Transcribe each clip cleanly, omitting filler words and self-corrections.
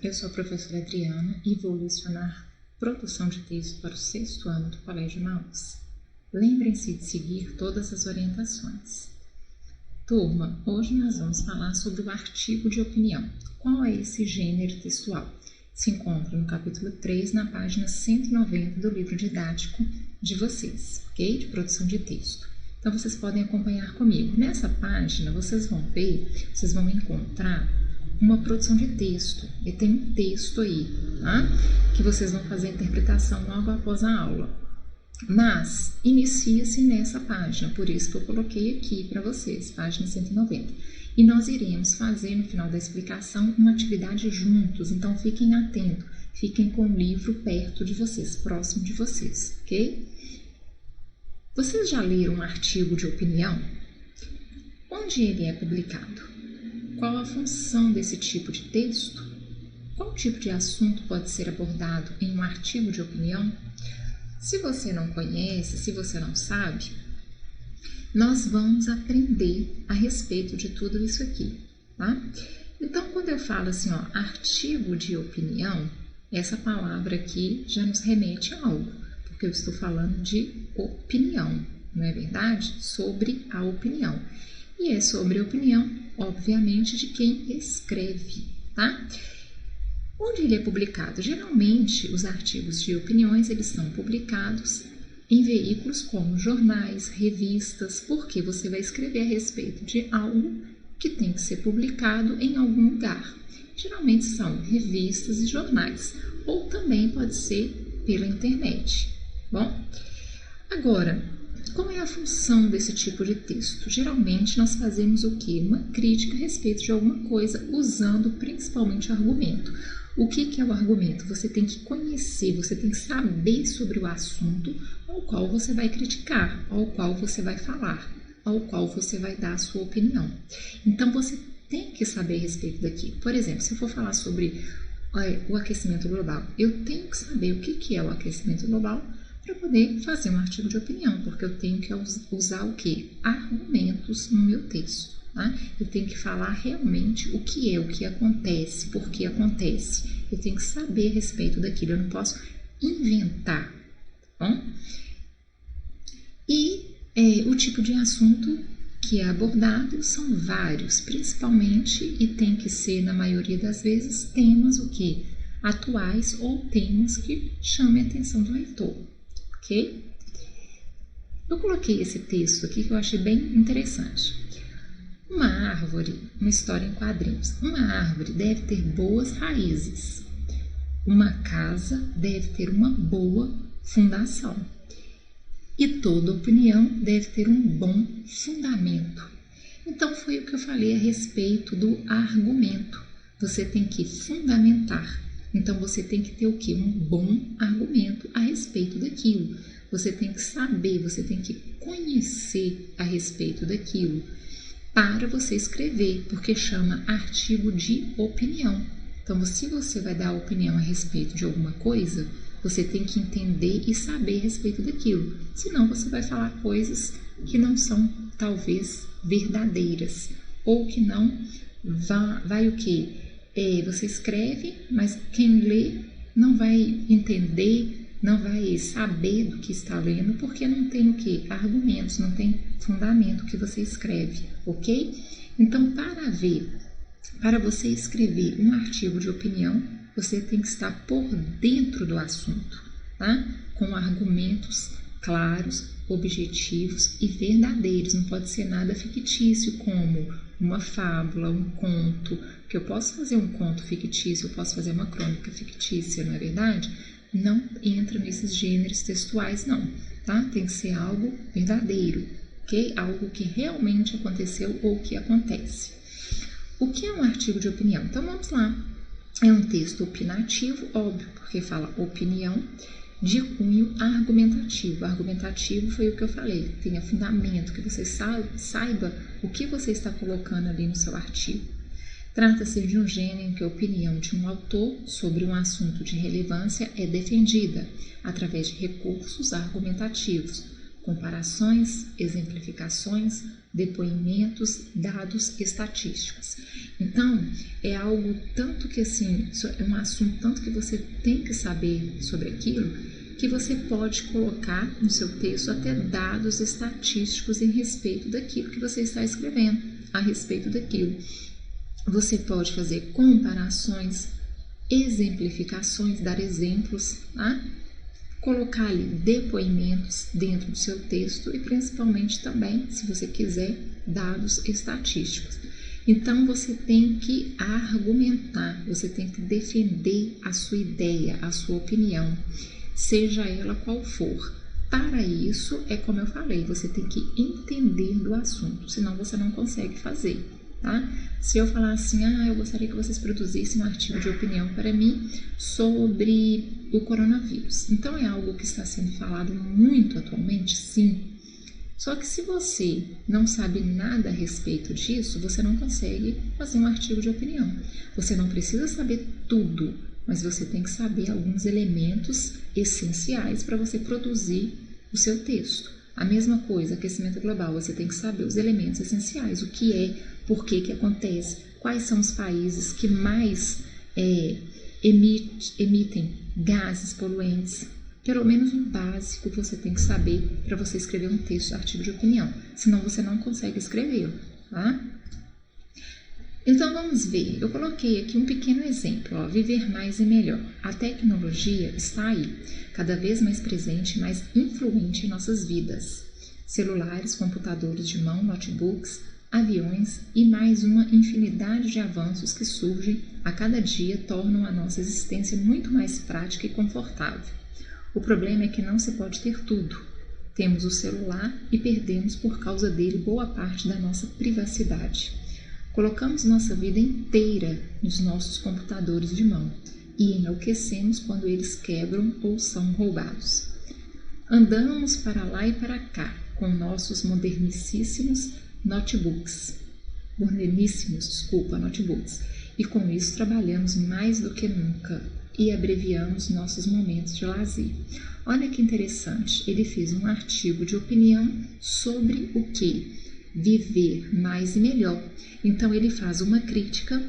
eu sou a professora Adriana e vou lecionar produção de texto para o 6º ano do Colégio Emaús. Lembrem-se de seguir todas as orientações. Turma, hoje nós vamos falar sobre o artigo de opinião. Qual é esse gênero textual? Se encontra no capítulo 3, na página 190 do livro didático de vocês, ok? De produção de texto. Então, vocês podem acompanhar comigo. Nessa página, vocês vão encontrar uma produção de texto. E tem um texto aí, tá? Que vocês vão fazer a interpretação logo após a aula. Mas, inicia-se nessa página, por isso que eu coloquei aqui para vocês, página 190. E nós iremos fazer, no final da explicação, uma atividade juntos. Então, fiquem atentos, fiquem com o livro perto de vocês, próximo de vocês, ok? Vocês já leram um artigo de opinião? Onde ele é publicado? Qual a função desse tipo de texto? Qual tipo de assunto pode ser abordado em um artigo de opinião? Se você não conhece, se você não sabe, nós vamos aprender a respeito de tudo isso aqui, tá? Então, quando eu falo assim, ó, artigo de opinião, essa palavra aqui já nos remete a algo, porque eu estou falando de opinião, não é verdade? Sobre a opinião. E é sobre a opinião, obviamente, de quem escreve, tá? Onde ele é publicado? Geralmente, os artigos de opiniões, eles são publicados em veículos como jornais, revistas, porque você vai escrever a respeito de algo que tem que ser publicado em algum lugar. Geralmente são revistas e jornais, ou também pode ser pela internet. Bom, agora, qual é a função desse tipo de texto? Geralmente nós fazemos o quê? Uma crítica a respeito de alguma coisa, usando principalmente argumento. O que é o argumento? Você tem que conhecer, você tem que saber sobre o assunto ao qual você vai criticar, ao qual você vai falar, ao qual você vai dar a sua opinião. Então, você tem que saber a respeito daquilo. Por exemplo, se eu for falar sobre o aquecimento global, eu tenho que saber o que é o aquecimento global para poder fazer um artigo de opinião, porque eu tenho que usar o quê? Argumentos no meu texto. Tá? Eu tenho que falar realmente o que acontece, por que acontece. Eu tenho que saber a respeito daquilo, eu não posso inventar, tá bom? E o tipo de assunto que é abordado são vários, principalmente, e tem que ser, na maioria das vezes, temas o quê? Atuais ou temas que chamem a atenção do leitor, ok? Eu coloquei esse texto aqui que eu achei bem interessante. Uma árvore, uma história em quadrinhos. Uma árvore deve ter boas raízes. Uma casa deve ter uma boa fundação. E toda opinião deve ter um bom fundamento. Então, foi o que eu falei a respeito do argumento. Você tem que fundamentar. Então, você tem que ter o quê? Um bom argumento a respeito daquilo. Você tem que saber, você tem que conhecer a respeito daquilo para você escrever, porque chama artigo de opinião. Então, se você vai dar opinião a respeito de alguma coisa, você tem que entender e saber a respeito daquilo. Senão, você vai falar coisas que não são, talvez, verdadeiras. Ou que não vai o quê? Você escreve, mas quem lê não vai entender, não vai saber do que está lendo, porque não tem o quê? Argumentos, não tem fundamento que você escreve, ok? Então, para você escrever um artigo de opinião, você tem que estar por dentro do assunto, tá? Com argumentos claros, objetivos e verdadeiros. Não pode ser nada fictício, como uma fábula, um conto, que eu posso fazer um conto fictício, eu posso fazer uma crônica fictícia, não é verdade? Não entra nesses gêneros textuais, não, tá? Tem que ser algo verdadeiro, ok? Algo que realmente aconteceu ou que acontece. O que é um artigo de opinião? Então, vamos lá. É um texto opinativo, óbvio, porque fala opinião, de cunho argumentativo. Argumentativo foi o que eu falei, tenha fundamento, que você saiba o que você está colocando ali no seu artigo. Trata-se de um gênero em que a opinião de um autor sobre um assunto de relevância é defendida através de recursos argumentativos, comparações, exemplificações, depoimentos, dados estatísticos. Então, é algo tanto que assim, é um assunto tanto que você tem que saber sobre aquilo, que você pode colocar no seu texto até dados estatísticos em respeito daquilo que você está escrevendo, a respeito daquilo. Você pode fazer comparações, exemplificações, dar exemplos, tá? Colocar ali depoimentos dentro do seu texto e principalmente também, se você quiser, dados estatísticos. Então você tem que argumentar, você tem que defender a sua ideia, a sua opinião, seja ela qual for. Para isso, é como eu falei, você tem que entender do assunto, senão você não consegue fazer. Tá? Se eu falar assim, eu gostaria que vocês produzissem um artigo de opinião para mim sobre o coronavírus. Então é algo que está sendo falado muito atualmente, sim. Só que se você não sabe nada a respeito disso, você não consegue fazer um artigo de opinião. Você não precisa saber tudo, mas você tem que saber alguns elementos essenciais para você produzir o seu texto. A mesma coisa, aquecimento global, você tem que saber os elementos essenciais, o que é, por que acontece, quais são os países que mais emitem gases poluentes. Pelo menos um básico você tem que saber para você escrever um texto, artigo de opinião, senão você não consegue escrevê-lo, tá? Então vamos ver, eu coloquei aqui um pequeno exemplo, viver mais e melhor. A tecnologia está aí, cada vez mais presente e mais influente em nossas vidas. Celulares, computadores de mão, notebooks, aviões e mais uma infinidade de avanços que surgem a cada dia tornam a nossa existência muito mais prática e confortável. O problema é que não se pode ter tudo. Temos o celular e perdemos por causa dele boa parte da nossa privacidade. Colocamos nossa vida inteira nos nossos computadores de mão e enlouquecemos quando eles quebram ou são roubados. Andamos para lá e para cá com nossos moderníssimos notebooks, e com isso trabalhamos mais do que nunca e abreviamos nossos momentos de lazer. Olha que interessante, ele fez um artigo de opinião sobre o que? Viver mais e melhor. Então ele faz uma crítica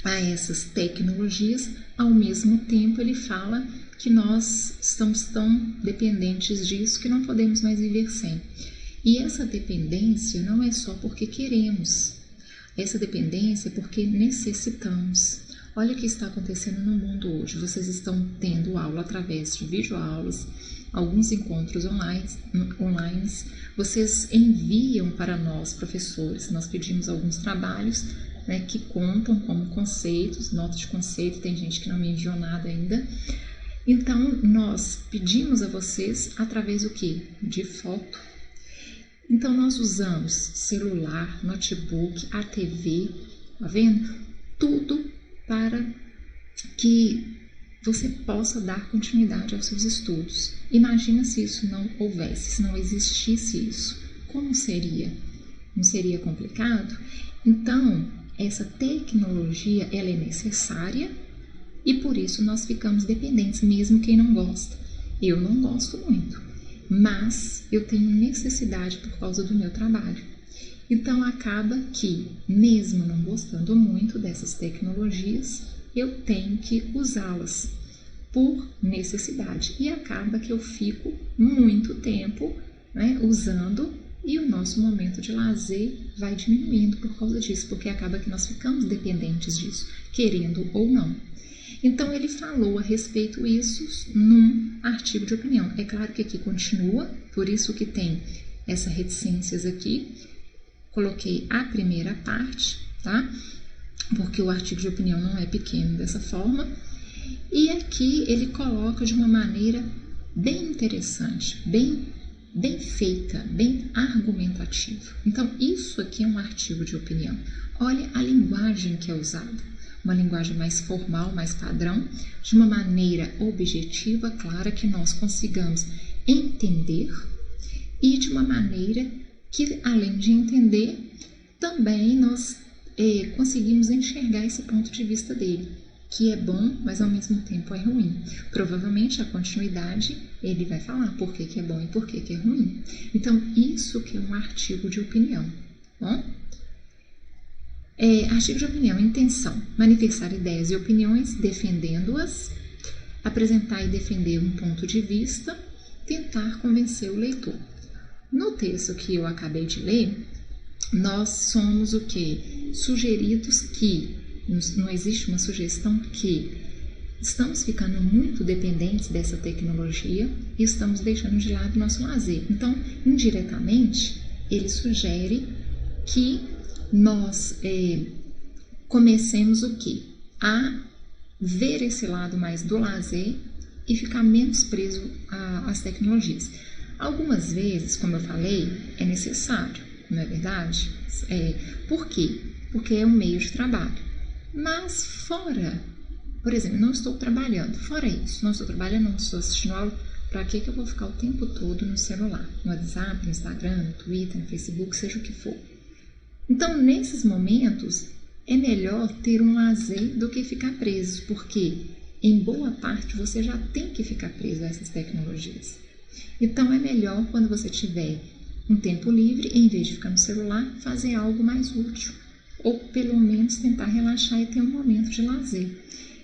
a essas tecnologias, ao mesmo tempo ele fala que nós estamos tão dependentes disso que não podemos mais viver sem. E essa dependência não é só porque queremos, essa dependência é porque necessitamos. Olha o que está acontecendo no mundo hoje, vocês estão tendo aula através de videoaulas, alguns encontros online, vocês enviam para nós, professores, nós pedimos alguns trabalhos, né, que contam como conceitos, notas de conceito, tem gente que não me enviou nada ainda. Então, nós pedimos a vocês através do quê? De foto. Então, nós usamos celular, notebook, a TV, tá vendo? Tudo para que você possa dar continuidade aos seus estudos. Imagina se isso não houvesse, se não existisse isso. Como seria? Não seria complicado? Então, essa tecnologia, ela é necessária e por isso nós ficamos dependentes, mesmo quem não gosta. Eu não gosto muito, mas eu tenho necessidade por causa do meu trabalho. Então, acaba que, mesmo não gostando muito dessas tecnologias, eu tenho que usá-las por necessidade. E acaba que eu fico muito tempo, né, usando e o nosso momento de lazer vai diminuindo por causa disso, porque acaba que nós ficamos dependentes disso, querendo ou não. Então, ele falou a respeito disso num artigo de opinião. É claro que aqui continua, por isso que tem essas reticências aqui. Coloquei a primeira parte, tá? Porque o artigo de opinião não é pequeno dessa forma. E aqui ele coloca de uma maneira bem interessante, bem feita, bem argumentativa. Então, isso aqui é um artigo de opinião. Olha a linguagem que é usada. Uma linguagem mais formal, mais padrão, de uma maneira objetiva, clara, que nós consigamos entender e de uma maneira que, além de entender, também nós conseguimos enxergar esse ponto de vista dele. que é bom, mas ao mesmo tempo é ruim. Provavelmente a continuidade ele vai falar por que é bom e por que é ruim. Então, isso que é um artigo de opinião. Bom? Artigo de opinião, intenção, manifestar ideias e opiniões, defendendo-as, apresentar e defender um ponto de vista, tentar convencer o leitor. No texto que eu acabei de ler, nós somos o quê? Sugeridos que, não existe uma sugestão que estamos ficando muito dependentes dessa tecnologia e estamos deixando de lado o nosso lazer. Então, indiretamente, ele sugere que nós comecemos o quê? A ver esse lado mais do lazer e ficar menos preso às tecnologias. Algumas vezes, como eu falei, é necessário, não é verdade? Por quê? Porque é um meio de trabalho. Mas fora, por exemplo, não estou trabalhando, fora isso, não estou trabalhando, não estou assistindo aula, para que eu vou ficar o tempo todo no celular? No WhatsApp, no Instagram, no Twitter, no Facebook, seja o que for. Então, nesses momentos, é melhor ter um lazer do que ficar preso, porque em boa parte você já tem que ficar preso a essas tecnologias. Então, é melhor quando você tiver um tempo livre, em vez de ficar no celular, fazer algo mais útil, ou pelo menos tentar relaxar e ter um momento de lazer.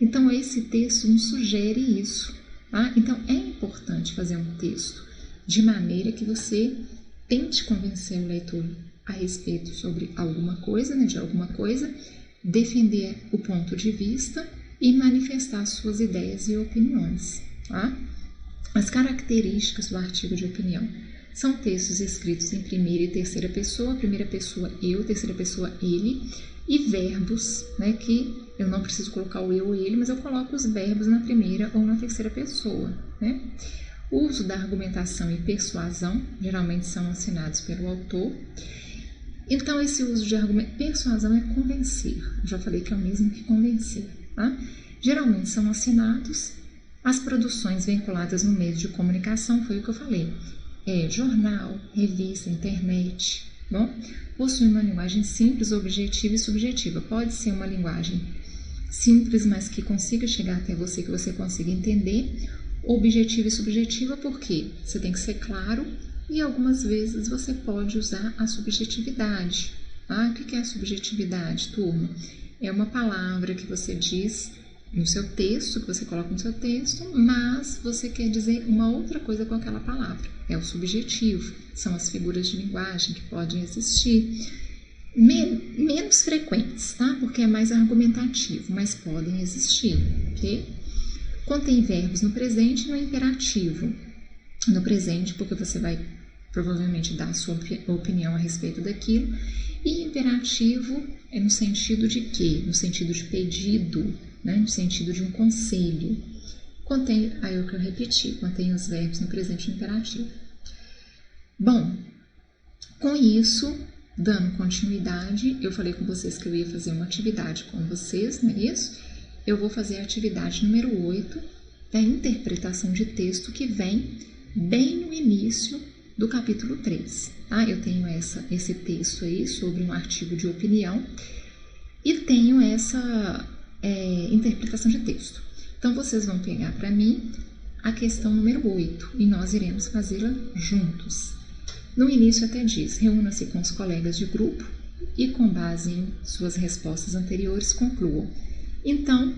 Então, esse texto nos sugere isso. Tá? Então, é importante fazer um texto de maneira que você tente convencer o leitor a respeito sobre alguma coisa, né, de alguma coisa, defender o ponto de vista e manifestar suas ideias e opiniões. Tá? As características do artigo de opinião são textos escritos em primeira e terceira pessoa eu, terceira pessoa ele, e verbos, né, que eu não preciso colocar o eu ou ele, mas eu coloco os verbos na primeira ou na terceira pessoa. Né? O uso da argumentação e persuasão geralmente são assinados pelo autor. Então, esse uso de persuasão é convencer. Eu já falei que é o mesmo que convencer. Tá? Geralmente são assinados. As produções vinculadas no meio de comunicação, foi o que eu falei. Jornal, revista, internet. Bom, possui uma linguagem simples, objetiva e subjetiva. Pode ser uma linguagem simples, mas que consiga chegar até você, que você consiga entender. Objetiva e subjetiva, porque você tem que ser claro. E algumas vezes você pode usar a subjetividade. O que é a subjetividade, turma? É uma palavra que você diz no seu texto, que você coloca no seu texto, mas você quer dizer uma outra coisa com aquela palavra. É o subjetivo. São as figuras de linguagem que podem existir. Menos frequentes, tá? Porque é mais argumentativo, mas podem existir, ok? Contém verbos no presente e no imperativo. No presente, porque você vai provavelmente dar a sua opinião a respeito daquilo, e imperativo é no sentido de quê? No sentido de pedido, né? No sentido de um conselho. Contém, aí o que eu repeti, contém os verbos no presente e no imperativo. Bom, com isso, dando continuidade, eu falei com vocês que eu ia fazer uma atividade com vocês, não é isso? Eu vou fazer a atividade número 8, da interpretação de texto, que vem bem no início do capítulo 3. Tá? Eu tenho esse texto aí sobre um artigo de opinião e tenho essa interpretação de texto. Então, vocês vão pegar para mim a questão número 8 e nós iremos fazê-la juntos. No início até diz, reúna-se com os colegas de grupo e com base em suas respostas anteriores concluam. Então,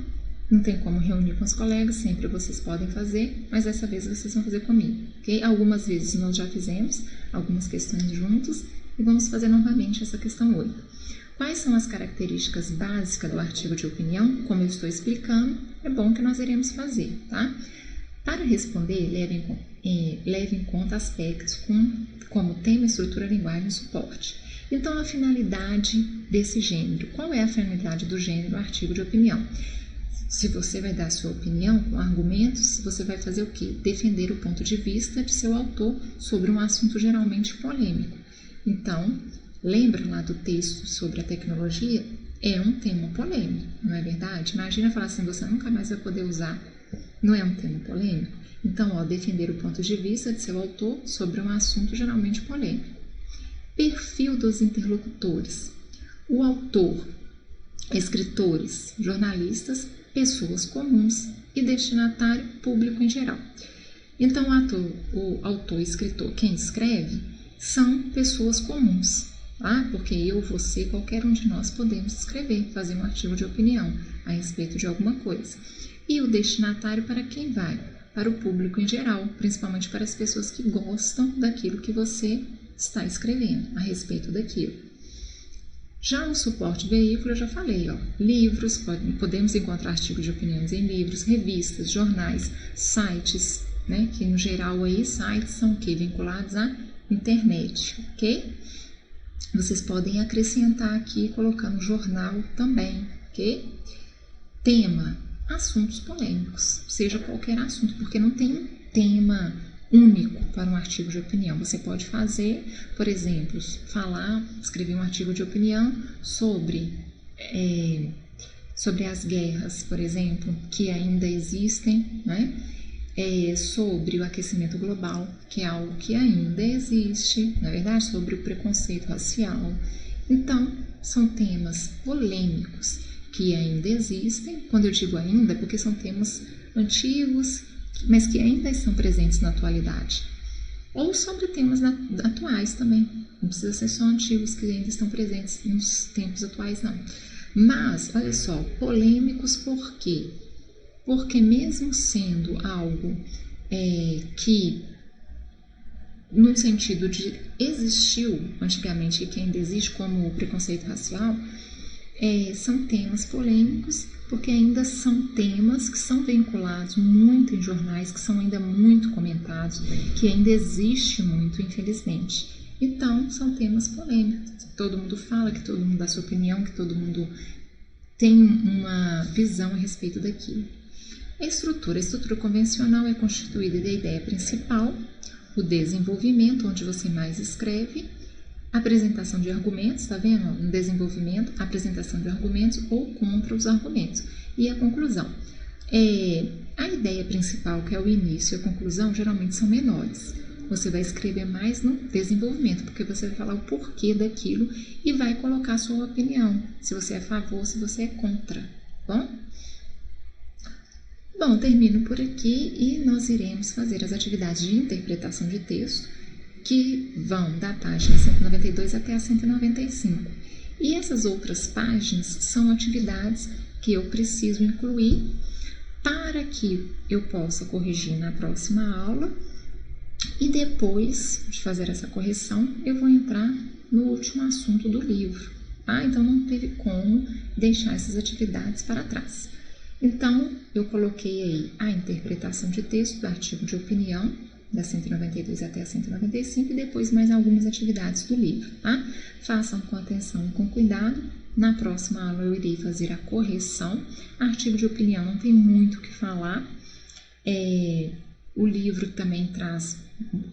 não tem como reunir com os colegas, sempre vocês podem fazer, mas dessa vez vocês vão fazer comigo, ok? Algumas vezes nós já fizemos algumas questões juntos e vamos fazer novamente essa questão 8. Quais são as características básicas do artigo de opinião? Como eu estou explicando, é bom que nós iremos fazer, tá? Para responder, leve em conta aspectos como tema, estrutura, linguagem e suporte. Então, a finalidade desse gênero. Qual é a finalidade do gênero artigo de opinião? Se você vai dar sua opinião com argumentos, você vai fazer o quê? Defender o ponto de vista de seu autor sobre um assunto geralmente polêmico. Então, lembra lá do texto sobre a tecnologia? É um tema polêmico, não é verdade? Imagina falar assim, você nunca mais vai poder usar. Não é um tema polêmico? Então, defender o ponto de vista de seu autor sobre um assunto geralmente polêmico. Perfil dos interlocutores. O autor, escritores, jornalistas, pessoas comuns e destinatário público em geral. Então, o autor, escritor, quem escreve, são pessoas comuns, tá? Porque eu, você, qualquer um de nós podemos escrever, fazer um artigo de opinião a respeito de alguma coisa. E o destinatário para quem vai? Para o público em geral, principalmente para as pessoas que gostam daquilo que você está escrevendo a respeito daquilo. Já o suporte veículo, eu já falei, livros, podemos encontrar artigos de opiniões em livros, revistas, jornais, sites, né, que no geral aí sites são o quê? Vinculados à internet, ok? Vocês podem acrescentar aqui colocando jornal também, ok? Tema, assuntos polêmicos, seja qualquer assunto, porque não tem um tema único para um artigo de opinião. Você pode fazer, por exemplo, escrever um artigo de opinião sobre as guerras, por exemplo, que ainda existem, né? Sobre o aquecimento global, que é algo que ainda existe, na verdade, sobre o preconceito racial. Então, são temas polêmicos que ainda existem. Quando eu digo ainda, porque são temas antigos, mas que ainda estão presentes na atualidade. Ou sobre temas atuais também. Não precisa ser só antigos que ainda estão presentes nos tempos atuais, não. Mas, olha só, polêmicos por quê? Porque mesmo sendo algo que, no sentido de existiu antigamente e que ainda existe como o preconceito racial, são temas polêmicos, porque ainda são temas que são vinculados muito em jornais, que são ainda muito comentados, que ainda existe muito, infelizmente. Então, são temas polêmicos. Todo mundo fala, que todo mundo dá sua opinião, que todo mundo tem uma visão a respeito daquilo. A estrutura convencional é constituída da ideia principal, o desenvolvimento, onde você mais escreve, apresentação de argumentos, tá vendo? Um desenvolvimento, apresentação de argumentos ou contra os argumentos. E a conclusão. A ideia principal, que é o início e a conclusão, geralmente são menores. Você vai escrever mais no desenvolvimento, porque você vai falar o porquê daquilo e vai colocar a sua opinião, se você é a favor, se você é contra, bom? Bom, termino por aqui e nós iremos fazer as atividades de interpretação de texto, que vão da página 192 até a 195. E essas outras páginas são atividades que eu preciso incluir para que eu possa corrigir na próxima aula. E depois de fazer essa correção, eu vou entrar no último assunto do livro. Então, não teve como deixar essas atividades para trás. Então, eu coloquei aí a interpretação de texto do artigo de opinião, da 192 até a 195, e depois mais algumas atividades do livro, tá? Façam com atenção e com cuidado. Na próxima aula eu irei fazer a correção. Artigo de opinião não tem muito o que falar. O livro também traz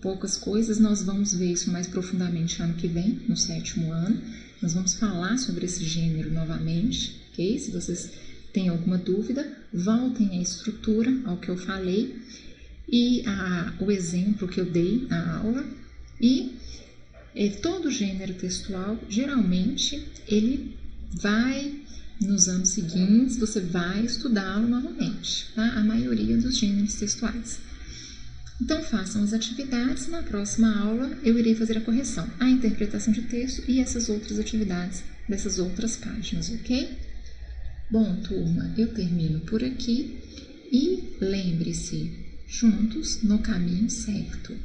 poucas coisas. Nós vamos ver isso mais profundamente ano que vem, no 7º ano. Nós vamos falar sobre esse gênero novamente, ok? Se vocês têm alguma dúvida, voltem à estrutura, ao que eu falei, e o exemplo que eu dei na aula. E todo gênero textual, geralmente, ele vai, nos anos seguintes, você vai estudá-lo novamente, tá? A maioria dos gêneros textuais. Então, façam as atividades. Na próxima aula, eu irei fazer a correção, a interpretação de texto e essas outras atividades dessas outras páginas, ok? Bom, turma, eu termino por aqui e lembre-se, juntos no caminho certo.